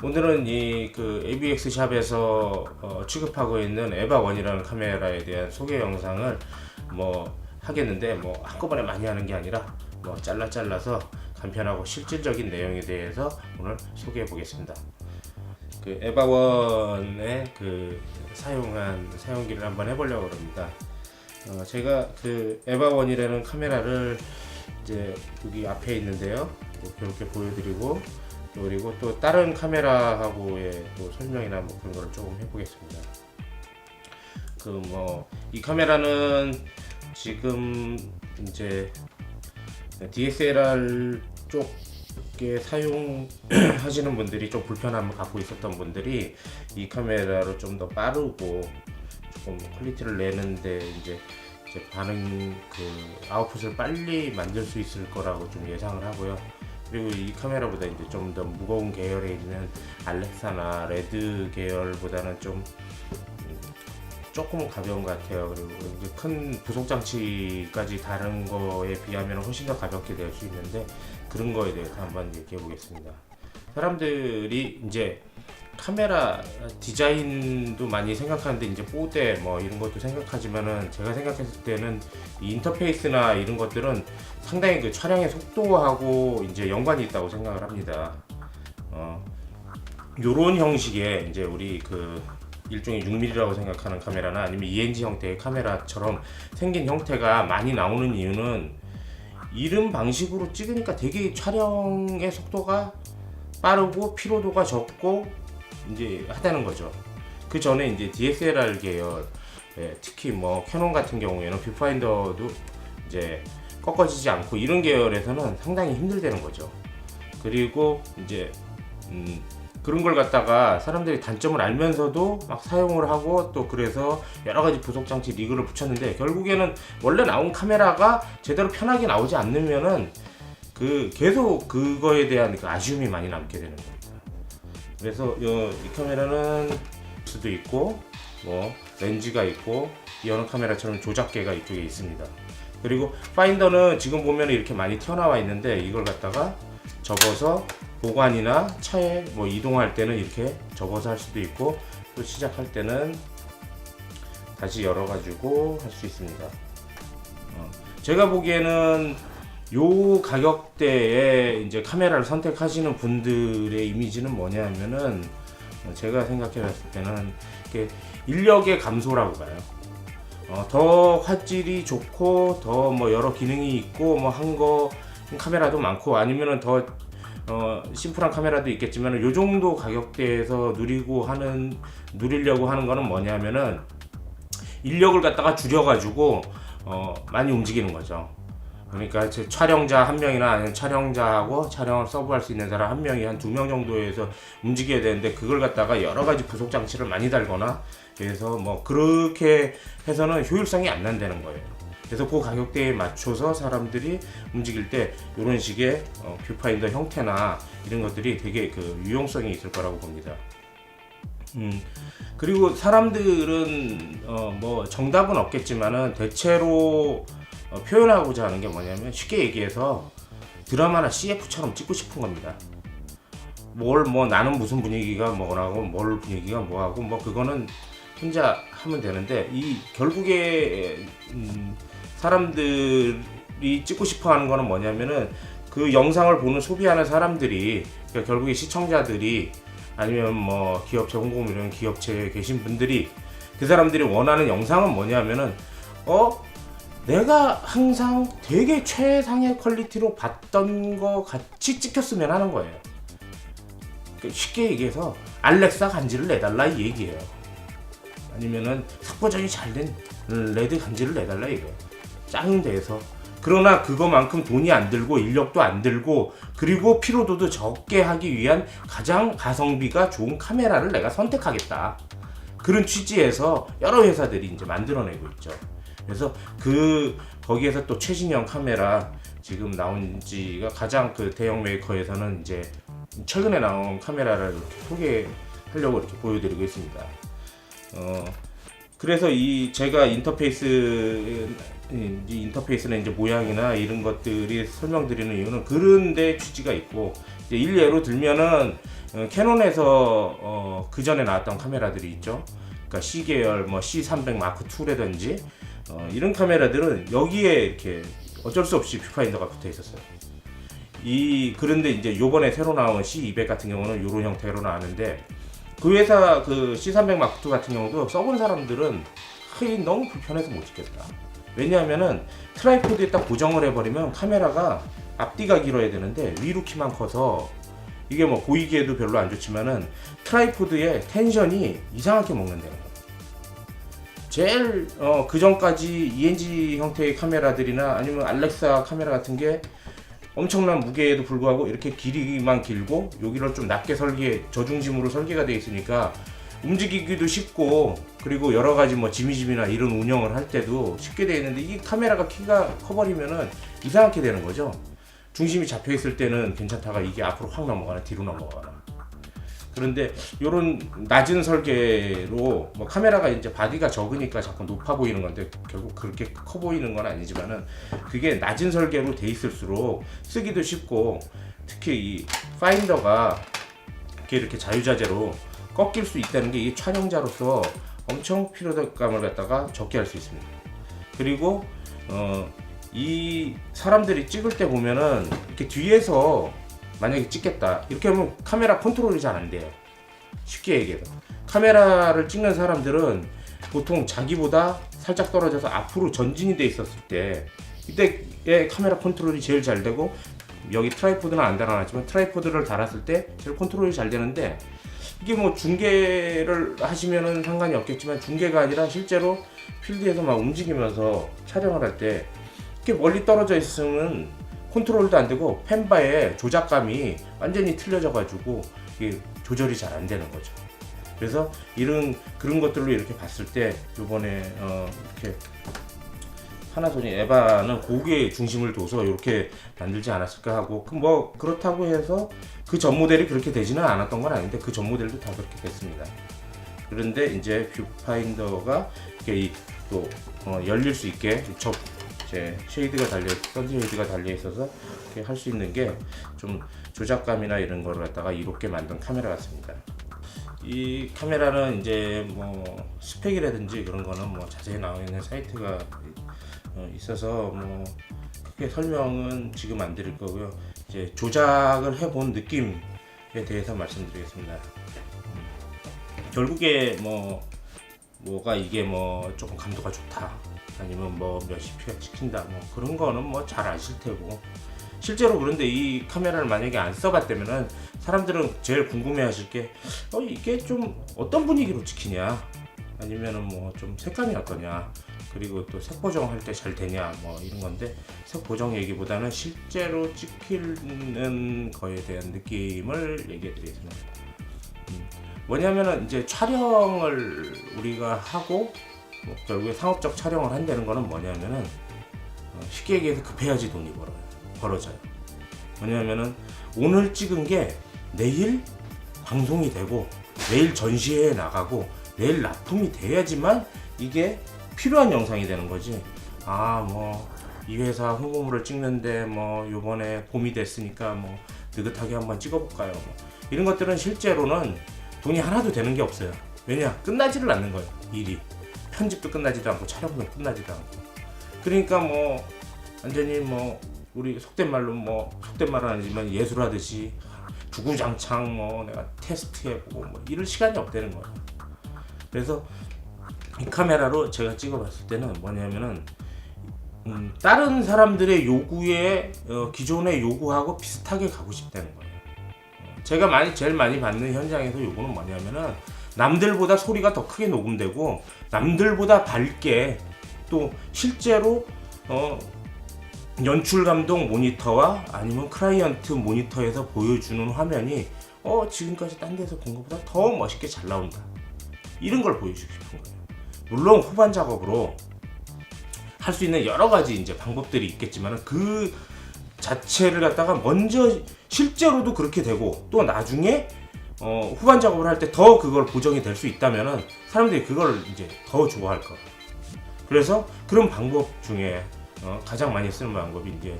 오늘은 이 그 ABX 샵에서 취급하고 있는 에바1이라는 카메라에 대한 소개 영상을 하겠는데, 한꺼번에 많이 하는 게 아니라 잘라서 간편하고 실질적인 내용에 대해서 오늘 소개해 보겠습니다. 그 에바1의 그 사용한 사용기를 한번 해보려고 합니다. 제가 그 에바1이라는 카메라를 이제 여기 앞에 있는데요, 이렇게 보여드리고, 그리고 또 다른 카메라하고의 또 설명이나 그런 거를 조금 해보겠습니다. 이 카메라는 지금 이제 DSLR 쪽에 사용하시는 분들이 좀 불편함을 갖고 있었던 분들이 이 카메라로 좀 더 빠르고 조금 퀄리티를 내는데 이제 반응 아웃풋을 빨리 만들 수 있을 거라고 좀 예상을 하고요. 그리고 이 카메라보다 이제 좀 더 무거운 계열에 있는 알렉사나 레드 계열보다는 조금 가벼운 것 같아요. 그리고 이제 큰 부속 장치까지 다른 거에 비하면 훨씬 더 가볍게 될 수 있는데, 그런 거에 대해서 한번 얘기해 보겠습니다. 사람들이 이제 카메라 디자인도 많이 생각하는데, 이제 뽀대 이런 것도 생각하지만은, 제가 생각했을 때는 이 인터페이스나 이런 것들은 상당히 그 촬영의 속도하고 이제 연관이 있다고 생각을 합니다. 요런 형식의 이제 우리 그 일종의 6mm라고 생각하는 카메라나 아니면 ENG 형태의 카메라처럼 생긴 형태가 많이 나오는 이유는, 이런 방식으로 찍으니까 되게 촬영의 속도가 빠르고 피로도가 적고 이제 하다는 거죠. 그 전에 이제 DSLR 계열, 특히 캐논 같은 경우에는 뷰파인더도 이제 꺾어지지 않고 이런 계열에서는 상당히 힘들다는 거죠. 그리고 이제 그런 걸 갖다가 사람들이 단점을 알면서도 막 사용을 하고, 또 그래서 여러 가지 부속 장치 리그를 붙였는데, 결국에는 원래 나온 카메라가 제대로 편하게 나오지 않으면은 계속 그거에 대한 그 아쉬움이 많이 남게 되는 겁니다. 그래서 이 카메라는 수도 있고 렌즈가 있고, 이 어느 카메라처럼 조작계가 이쪽에 있습니다. 그리고 파인더는 지금 보면 이렇게 많이 튀어나와 있는데, 이걸 갖다가 접어서 보관이나 차에 이동할 때는 이렇게 접어서 할 수도 있고, 또 시작할 때는 다시 열어가지고 할 수 있습니다. 제가 보기에는 요 가격대에 이제 카메라를 선택하시는 분들의 이미지는 뭐냐면은, 제가 생각해 봤을 때는 인력의 감소라고 봐요. 더 화질이 좋고 더 여러 기능이 있고 한 거 카메라도 많고, 아니면은 더 심플한 카메라도 있겠지만, 요 정도 가격대에서 누리려고 하는 거는 뭐냐면은, 인력을 갖다가 줄여가지고 많이 움직이는 거죠. 그러니까 촬영자 한 명이나 아니면 촬영자하고 촬영을 서브할 수 있는 사람 한 명이 한 2명 정도에서 움직여야 되는데, 그걸 갖다가 여러 가지 부속 장치를 많이 달거나 그래서 그렇게 해서는 효율성이 안 난다는 거예요. 그래서 그 가격대에 맞춰서 사람들이 움직일 때 이런 식의 뷰파인더 형태나 이런 것들이 되게 유용성이 있을 거라고 봅니다. 그리고 사람들은 정답은 없겠지만은, 대체로 표현하고자 하는 게 뭐냐면, 쉽게 얘기해서 드라마나 CF처럼 찍고 싶은 겁니다. 나는 무슨 분위기가 뭐라고, 뭘 분위기가 뭐하고, 그거는 혼자 하면 되는데, 이 결국에 사람들이 찍고 싶어 하는 거는 뭐냐면은, 그 영상을 보는 소비하는 사람들이, 그러니까 결국에 시청자들이, 아니면 기업체 홍보물 이런 기업체에 계신 분들이, 그 사람들이 원하는 영상은 뭐냐면은, 내가 항상 되게 최상의 퀄리티로 봤던 거 같이 찍혔으면 하는 거예요. 쉽게 얘기해서 알렉사 간지를 내달라 이 얘기예요. 아니면은 삭버전이 잘된 레드 간지를 내달라 이거예요. 짱돼서. 그러나 그거만큼 돈이 안 들고 인력도 안 들고, 그리고 피로도도 적게 하기 위한 가장 가성비가 좋은 카메라를 내가 선택하겠다. 그런 취지에서 여러 회사들이 이제 만들어내고 있죠. 그래서 거기에서 또 최신형 카메라 지금 나온 지가 가장 대형 메이커에서는 이제 최근에 나온 카메라를 소개하려고 이렇게 보여드리고 있습니다. 그래서 제가 인터페이스는 이제 모양이나 이런 것들이 설명드리는 이유는 그런 데 취지가 있고, 이제 일례로 들면은 캐논에서 그 전에 나왔던 카메라들이 있죠. 그러니까 C 계열 뭐 C300 마크 2라든지 이런 카메라들은 여기에 이렇게 어쩔 수 없이 뷰파인더가 붙어 있었어요. 그런데 이제 요번에 새로 나온 C200 같은 경우는 이런 형태로 나왔는데, 그 회사 그 C300 마크 2 같은 경우도 써본 사람들은 너무 불편해서 못 찍겠다. 왜냐하면은 트라이포드에 딱 고정을 해버리면 카메라가 앞뒤가 길어야 되는데 위로 키만 커서 이게 뭐 보이기에도 별로 안 좋지만은 트라이포드의 텐션이 이상하게 먹는다는 거예요. 제일 그 전까지 ENG 형태의 카메라들이나 아니면 알렉사 카메라 같은 게 엄청난 무게에도 불구하고 이렇게 길이만 길고 여기를 좀 낮게 저중심으로 설계가 되어 있으니까 움직이기도 쉽고, 그리고 여러 가지 뭐 지미짐이나 이런 운영을 할 때도 쉽게 되어 있는데, 이 카메라가 키가 커버리면은 이상하게 되는 거죠. 중심이 잡혀 있을 때는 괜찮다가 이게 앞으로 확 넘어가나 뒤로 넘어가나. 그런데 이런 낮은 설계로 뭐 카메라가 이제 바디가 적으니까 자꾸 높아 보이는 건데, 결국 그렇게 커 보이는 건 아니지만은 그게 낮은 설계로 돼 있을수록 쓰기도 쉽고, 특히 이 파인더가 이렇게 자유자재로 꺾일 수 있다는 게 이 촬영자로서 엄청 피로감을 갖다가 적게 할 수 있습니다. 그리고 이 사람들이 찍을 때 보면은 이렇게 뒤에서 만약에 찍겠다 이렇게 하면 카메라 컨트롤이 잘 안 돼요. 쉽게 얘기해서 카메라를 찍는 사람들은 보통 자기보다 살짝 떨어져서 앞으로 전진이 돼 있었을 때, 이때의 카메라 컨트롤이 제일 잘 되고, 여기 트라이포드는 안 달아놨지만 트라이포드를 달았을 때 제일 컨트롤이 잘 되는데, 이게 뭐 중계를 하시면은 상관이 없겠지만 중계가 아니라 실제로 필드에서 막 움직이면서 촬영을 할 때 이렇게 멀리 떨어져 있으면 컨트롤도 안 되고 펜바의 조작감이 완전히 틀려져 가지고 이게 조절이 잘 안 되는 거죠. 그래서 그런 것들로 이렇게 봤을 때 요번에 이렇게 파나소닉 에바는 고기에 중심을 둬서 이렇게 만들지 않았을까 하고, 뭐 그렇다고 해서 그 전 모델이 그렇게 되지는 않았던 건 아닌데 그 전 모델도 다 그렇게 됐습니다. 그런데 이제 뷰파인더가 이렇게 또 열릴 수 있게 제 쉐이드가 선드 쉐이드가 달려 있어서 이렇게 할 수 있는 게 좀 조작감이나 이런 거를 갖다가 이롭게 만든 카메라 같습니다. 이 카메라는 이제 뭐 스펙이라든지 그런 거는 뭐 자세히 나와 있는 사이트가 있어서 뭐 크게 설명은 지금 안 드릴 거고요. 이제 조작을 해본 느낌에 대해서 말씀드리겠습니다. 결국에 뭐가 이게 뭐 조금 감도가 좋다, 아니면 뭐 몇 CP가 찍힌다, 뭐 그런 거는 뭐 잘 아실 테고, 실제로 그런데 이 카메라를 만약에 안 써봤다면은 사람들은 제일 궁금해하실 게 이게 좀 어떤 분위기로 찍히냐, 아니면은 뭐 좀 색감이 어떠냐, 그리고 또 색 보정할 때 잘 되냐, 뭐 이런 건데, 색 보정 얘기보다는 실제로 찍히는 거에 대한 느낌을 얘기해 드리겠습니다. 뭐냐면은 이제 촬영을 우리가 하고 뭐 결국에 상업적 촬영을 한다는 거는 뭐냐면은 쉽게 얘기해서 급해야지 돈이 벌어져요. 뭐냐면은 오늘 찍은 게 내일 방송이 되고 내일 전시회에 나가고 내일 납품이 돼야지만 이게 필요한 영상이 되는 거지. 뭐 이 회사 홍보물을 찍는데 뭐 요번에 봄이 됐으니까 뭐 느긋하게 한번 찍어볼까요, 뭐 이런 것들은 실제로는 돈이 하나도 되는 게 없어요. 왜냐? 끝나지를 않는 거예요. 일이 편집도 끝나지도 않고 촬영도 끝나지도 않고. 그러니까 뭐 완전히 뭐 우리 속된 말은 아니지만 예술하듯이 주구장창 뭐 내가 테스트해보고 뭐 이럴 시간이 없다는 거예요. 그래서 이 카메라로 제가 찍어봤을 때는 뭐냐면은 다른 사람들의 요구에 기존의 요구하고 비슷하게 가고 싶다는 거예요. 제가 제일 많이 받는 현장에서 요구는 뭐냐면은 남들보다 소리가 더 크게 녹음되고 남들보다 밝게, 또 실제로 연출 감독 모니터와 아니면 클라이언트 모니터에서 보여주는 화면이 지금까지 딴 데서 본 것보다 더 멋있게 잘 나온다, 이런 걸 보여주고 싶은 거예요. 물론 후반 작업으로 할 수 있는 여러 가지 이제 방법들이 있겠지만 그 자체를 갖다가 먼저 실제로도 그렇게 되고, 또 나중에 후반 작업을 할 때 더 그걸 보정이 될 수 있다면은 사람들이 그걸 이제 더 좋아할 거예요. 그래서 그런 방법 중에 가장 많이 쓰는 방법이 이제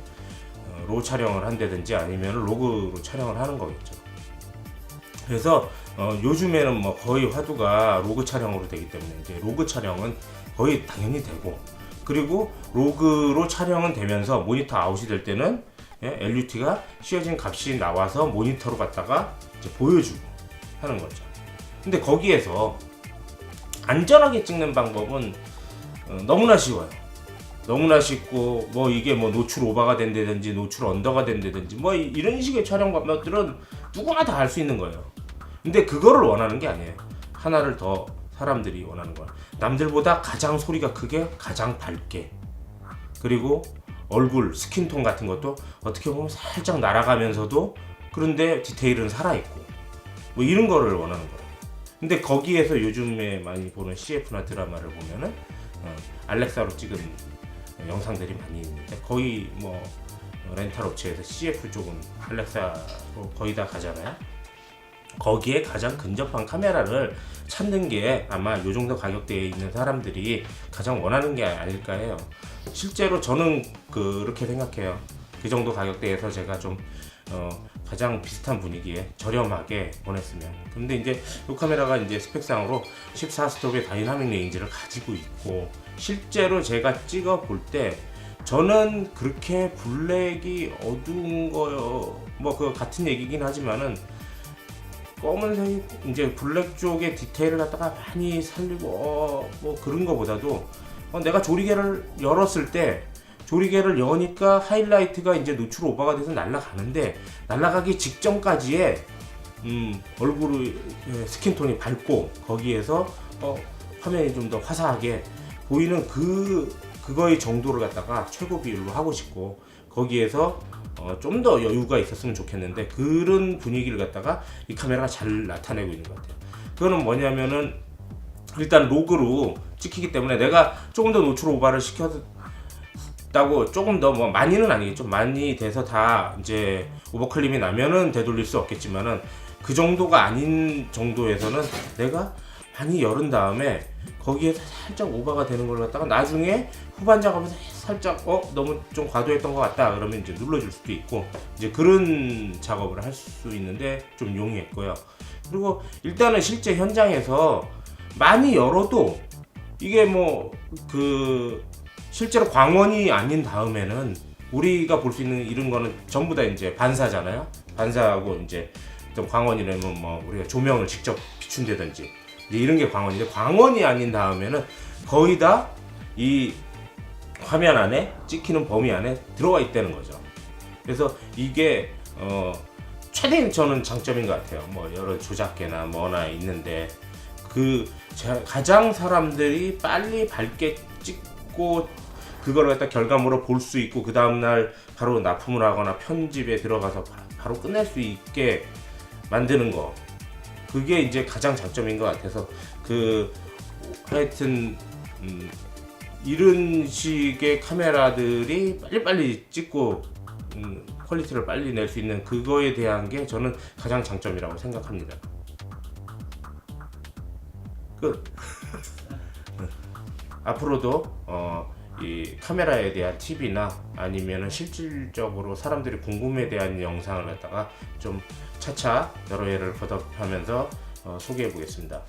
로우 촬영을 한다든지 아니면 로그로 촬영을 하는 거겠죠. 그래서 요즘에는 뭐 거의 화두가 로그 촬영으로 되기 때문에 이제 로그 촬영은 거의 당연히 되고, 그리고 로그로 촬영은 되면서 모니터 아웃이 될 때는 LUT가 씌워진 값이 나와서 모니터로 갖다가 이제 보여주고 하는 거죠. 근데 거기에서 안전하게 찍는 방법은 너무나 쉬워요. 너무나 쉽고, 뭐 이게 뭐 노출 오버가 된다든지 노출 언더가 된다든지 뭐 이런 식의 촬영 방법들은 누구나 다 할 수 있는 거예요. 근데 그거를 원하는 게 아니에요. 하나를 더 사람들이 원하는 거야. 남들보다 가장 소리가 크게, 가장 밝게, 그리고 얼굴 스킨톤 같은 것도 어떻게 보면 살짝 날아가면서도 그런데 디테일은 살아있고, 뭐 이런 거를 원하는 거예요. 근데 거기에서 요즘에 많이 보는 CF나 드라마를 보면은 알렉사로 찍은 영상들이 많이 있는데, 거의 뭐 렌탈 업체에서 CF 쪽은 알렉사로 거의 다 가잖아요. 거기에 가장 근접한 카메라를 찾는 게 아마 요 정도 가격대에 있는 사람들이 가장 원하는 게 아닐까 해요. 실제로 저는 그렇게 생각해요. 그 정도 가격대에서 제가 좀 가장 비슷한 분위기에 저렴하게 원했으면. 근데 이제 이 카메라가 이제 스펙상으로 14스톱의 다이나믹 레인지를 가지고 있고, 실제로 제가 찍어 볼 때 저는 그렇게 블랙이 어두운 거요, 뭐 그 같은 얘기긴 하지만은 검은색 이제 블랙 쪽의 디테일을 갖다가 많이 살리고 뭐 그런 거보다도 내가 조리개를 열었을 때 조리개를 여니까 하이라이트가 이제 노출 오버가 돼서 날아가는데, 날아가기 직전까지의 얼굴의 스킨톤이 밝고 거기에서 화면이 좀 더 화사하게 보이는 그거의 정도를 갖다가 최고 비율로 하고 싶고, 거기에서 좀 더 여유가 있었으면 좋겠는데 그런 분위기를 갖다가 이 카메라가 잘 나타내고 있는 것 같아요. 그거는 뭐냐면은 일단 로그로 찍히기 때문에 내가 조금 더 노출 오버를 시켰다고 조금 더 뭐 많이는 아니겠죠. 많이 돼서 다 이제 오버클림이 나면은 되돌릴 수 없겠지만은 그 정도가 아닌 정도에서는 내가 많이 열은 다음에 거기에 살짝 오버가 되는 걸 갖다가 나중에 후반 작업에서 살짝 너무 좀 과도했던 것 같다 그러면 이제 눌러줄 수도 있고, 이제 그런 작업을 할 수 있는데 좀 용이했고요. 그리고 일단은 실제 현장에서 많이 열어도 이게 뭐 실제로 광원이 아닌 다음에는 우리가 볼 수 있는 이런 거는 전부 다 이제 반사잖아요. 반사하고 이제 좀 광원이라면 뭐 우리가 조명을 직접 비춘다든지 이런 게 광원인데, 광원이 아닌 다음에는 거의 다 이 화면 안에 찍히는 범위 안에 들어와 있다는 거죠. 그래서 이게 최대한 저는 장점인 것 같아요. 뭐 여러 조작계나 뭐나 있는데 가장 사람들이 빨리 밝게 찍고 그걸 갖다 결과물로 볼 수 있고 그 다음날 바로 납품을 하거나 편집에 들어가서 바로 끝낼 수 있게 만드는 거, 그게 이제 가장 장점인 것 같아서 하여튼 이런 식의 카메라들이 빨리빨리 찍고 퀄리티를 빨리 낼 수 있는 그거에 대한 게 저는 가장 장점이라고 생각합니다. 끝. 앞으로도 이 카메라에 대한 팁이나 아니면은 실질적으로 사람들이 궁금에 대한 영상을 갖다가 좀 차차 여러 회를 거듭하면서 소개해 보겠습니다.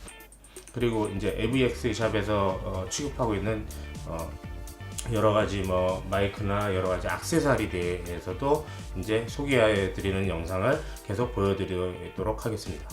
그리고 이제 AVX 샵에서 취급하고 있는 여러 가지 뭐 마이크나 여러 가지 액세서리 대해서도 이제 소개해 드리는 영상을 계속 보여드리도록 하겠습니다.